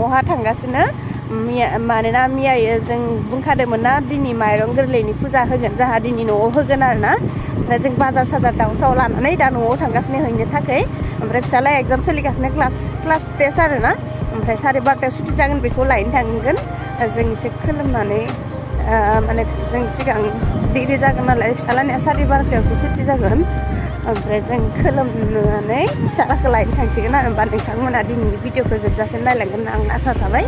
न'आवहा थांगासिनो मानोना मैया जों बुंखादोंमोन ना दिनै माइरं गोरलैनि फुजा होगोन जोंहा दिनै न'आव होगोन आरोना ओमफ्राय जों बाजार साजार दाउ साव लानानै दा न'आव थांगासिनो हैनो थाखाय ओमफ्राय फिसालाया एग्जाम सोलिगासिनो क्लास टेस्ट आरोना ओमफ्राय 12:30 सुथि जागोन बेखौ लायनो थांगोन जों एसे खुलुमनानै माने जों सिगां डिग्रि जागोन नालाय फिसालानिया 12:30 सुथि जागोन ओमफ्राय जों खुलुमनानै फिसालाखौ लायनो थांसिगोन आरो होमबा नोंथांमोना दिनैनि भिडिअखौ जोबजासिम नायलांगोन आं आसा थाबाय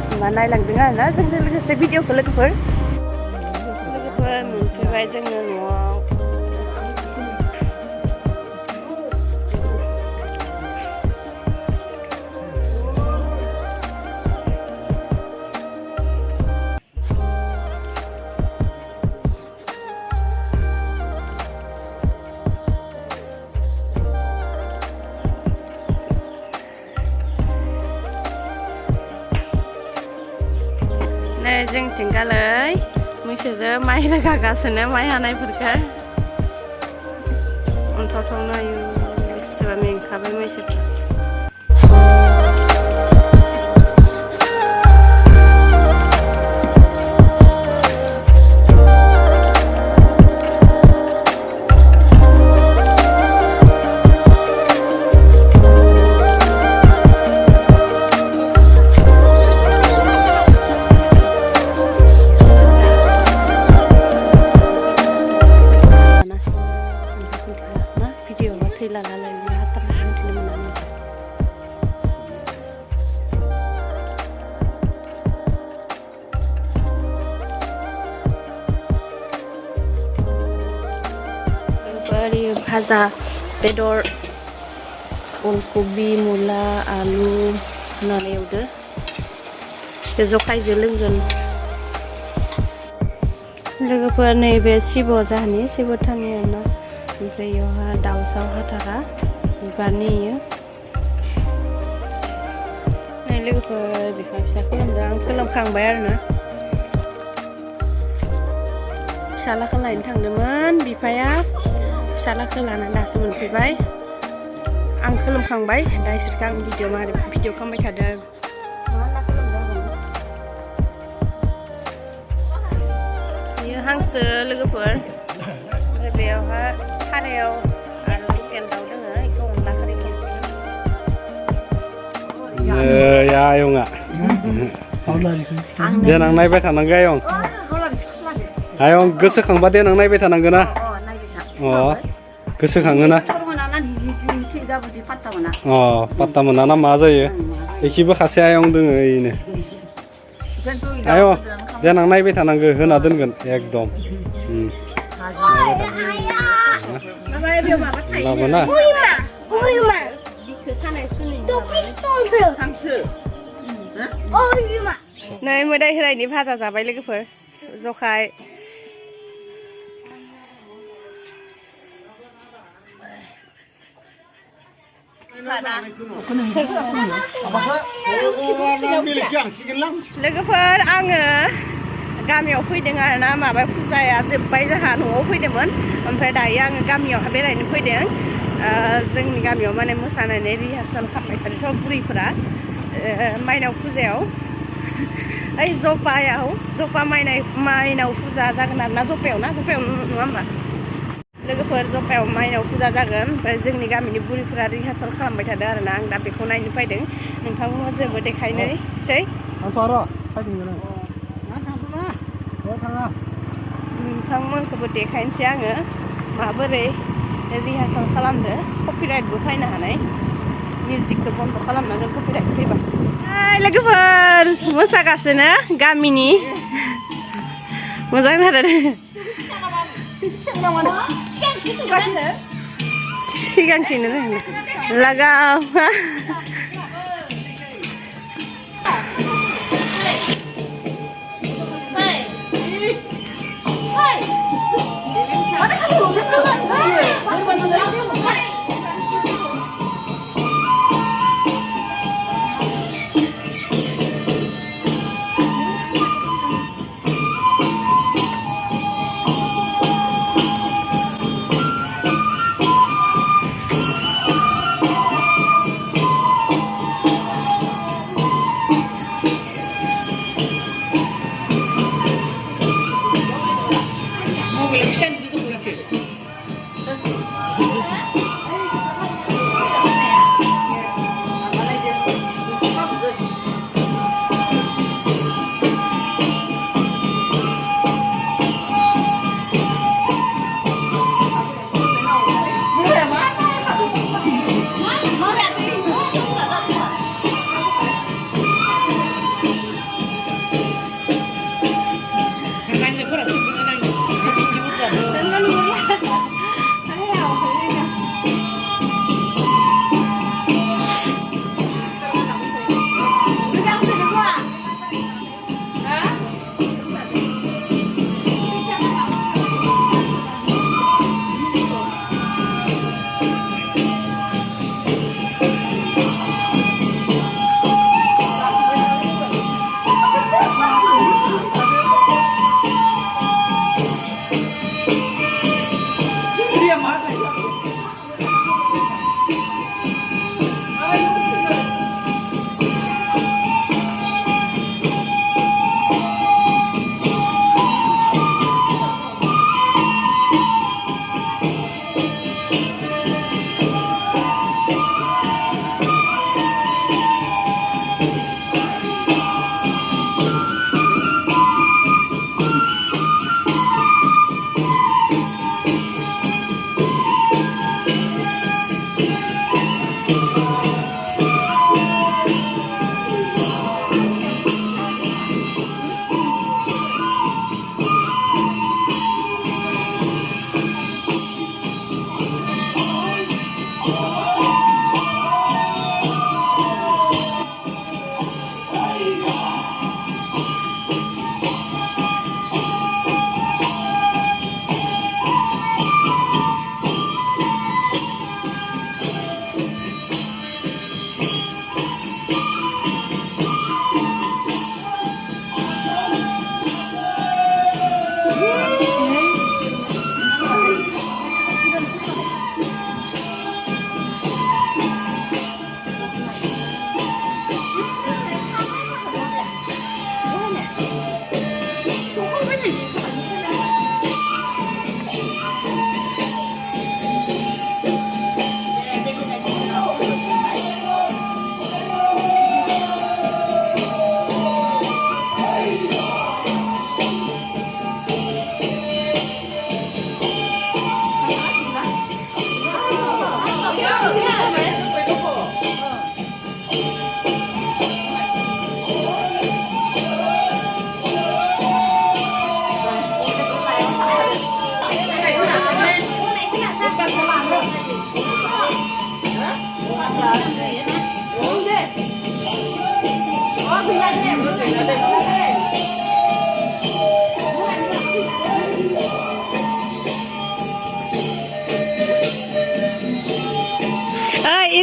होमबा नायलांदों आरोना जोंजों लोगोसे भिडिअखौ लोगोफोर मोनफैबाय जोङो न'आव जोंथिं गालै मैसोजों माइ रोगागासिनो माइ हानायफोरखौ अन्थावथावनो आयु बेसेबा मेंखाबाय मैसोफ्रा भाजा बेदर अलकबि मुला आलु होनानै एवदो बे जखायजों लोंगोन लोगोफोर नैबे शिब जाहानि शिब थाङो आरोना ओमफ्राय बेयावहा दाउसा हाथारा बिबारनि नै लोगोफोर बिफा फिसा खालामदों आं खालामखांबाय आरोना फिसालाखौ लायनो थांदोंमोन बिफाया फिसालाखौ लानानै दासो मोनफैबाय आं खुलुमखांबाय दा इसोरखौ आं भिडिअ खालामबाय थादों बेयो हांसो लोगोफोर ओमफ्राय बेयावहा खारायाव आरो लकेल दाउ दङ बेखौ अनला खारै संसिगोन आयंआ देनां नायबाय थानांगौ आयं गोसोखांबा देनां नायबाय थानांगौ ना गोसोखाङोना पात्ता मोना ना मा जायो एखिबो खासे आयं दोङो ओइनो आयं देनां नायबाय थानांगौ होना दोनगोन एकदम लाबोना नै मोदाय होनायनि भाजा जाबाय लोगोफोर जखाय लोगोफोर आङो गामियाव फैदों आरोना माबा फुजाया जोब्बाय जोंहा न'आव फैदोंमोन ओमफ्राय दायो आङो गामियाव बेरायनो फैदों जोंनि गामियाव माने मोसानानै रिहार्सेल खालामबाय थादोंथ' बुरैफोरा माइनाव फुजायाव ओइ जपा माइनाव फुजा जागोन आरोना जपायाव नङा होमबा लोगोफोर जपायाव माइनाव फुजा जागोन ओमफ्राय जोंनि गामिनि बुरैफोरा रिहार्सेल खालामबाय थादों आरोना आं दा बेखौ नायनो फैदों नोंथांमोना जोंबो देखायनोसै नोंथांमोनखौबो देखायनोसै आङो माबोरै रिहार्सेल खालामदो कपिराइटबो फैनो हानाय मिउजिकखौ बन्द खालामनांगोन कपिराइट फैबा लोगोफोर मोसागासिनो गामिनि मोजां जादों सिगांथिंनो लागाव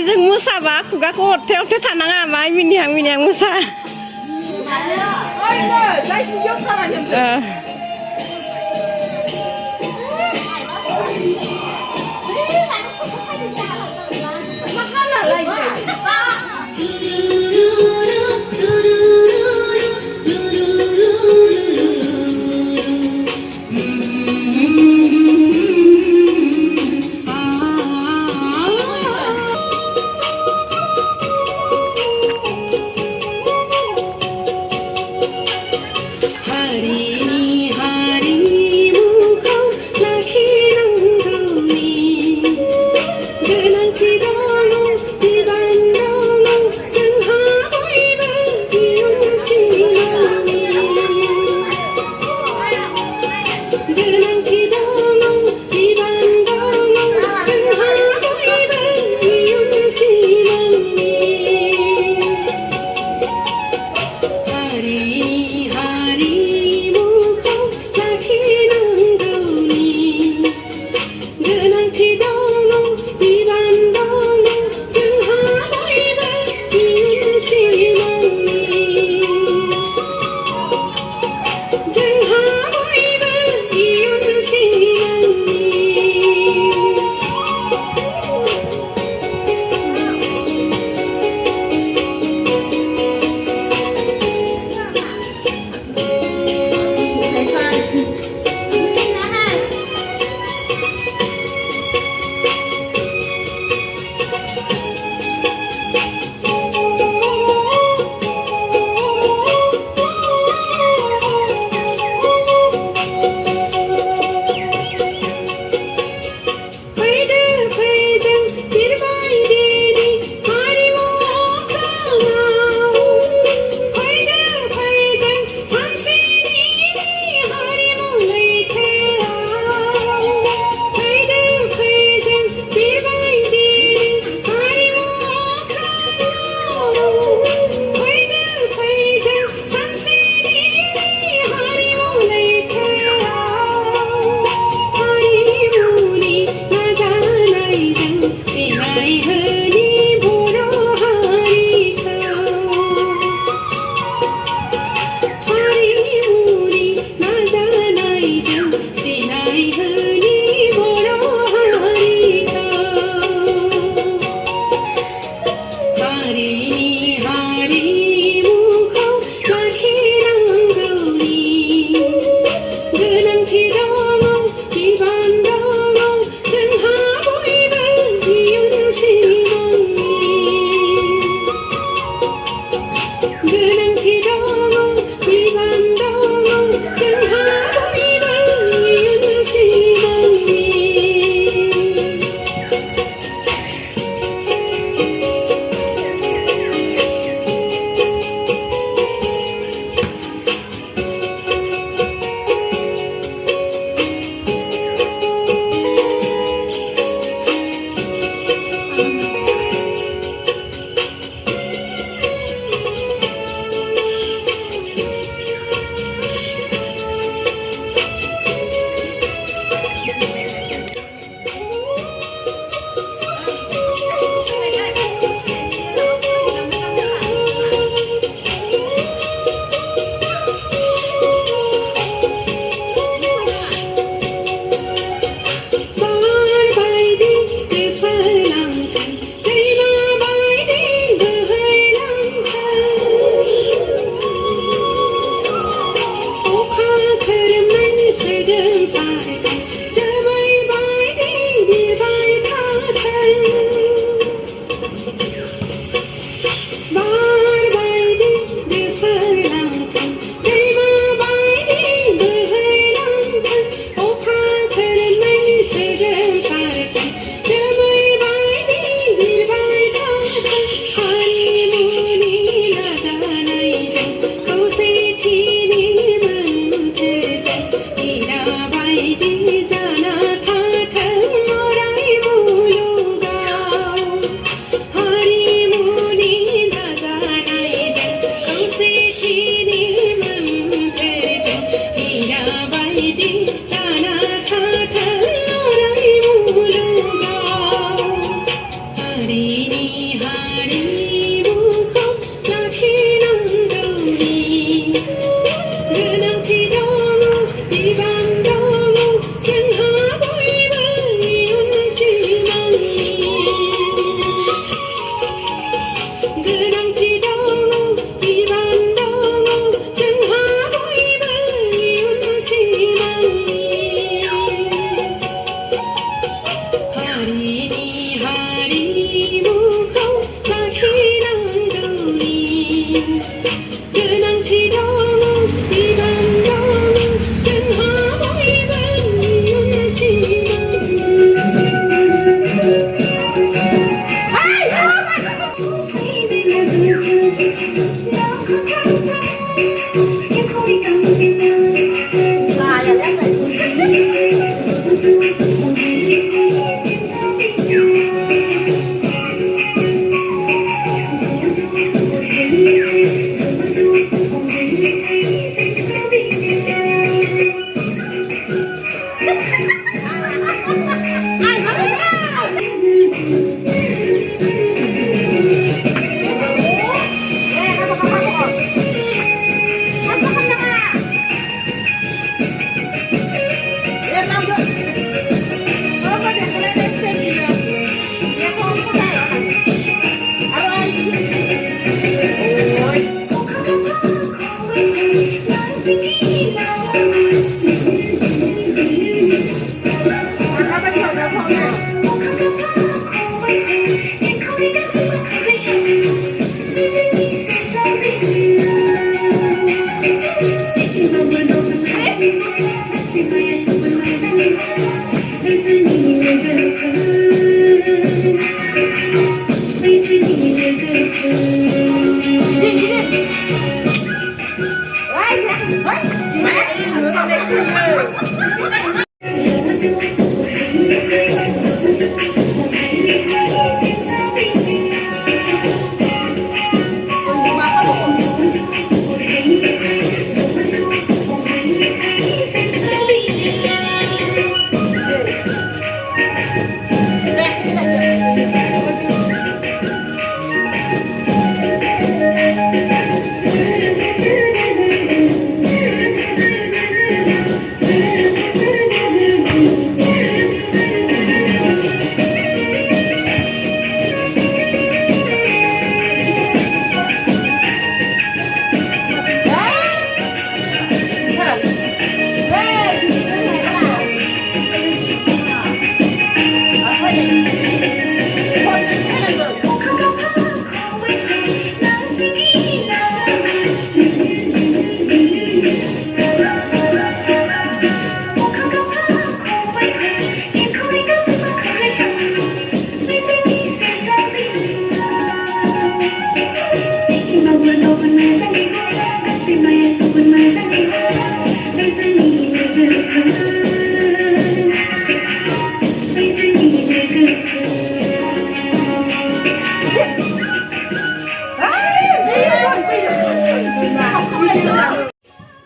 जों मोसाबा खुगाखौ अरथे अरथे थानाङा मा मिनिहां मिनिहां मोसा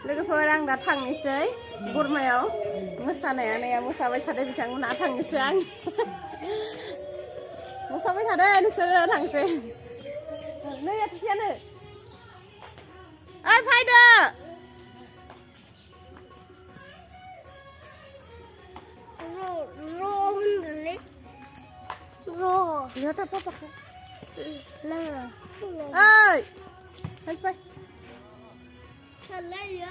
लोगोफोर आं दा थांनोसै बोरमायाव मोसानाया नैया मोसाबाय थादों बिथांमोनहा थांनोसै आं मोसाबाय थादों नोंसोरो थांसै नै आथियानो ओइ फायदो Lihat apa pakai? Lah. Hey. Hai, bye. Salah ya.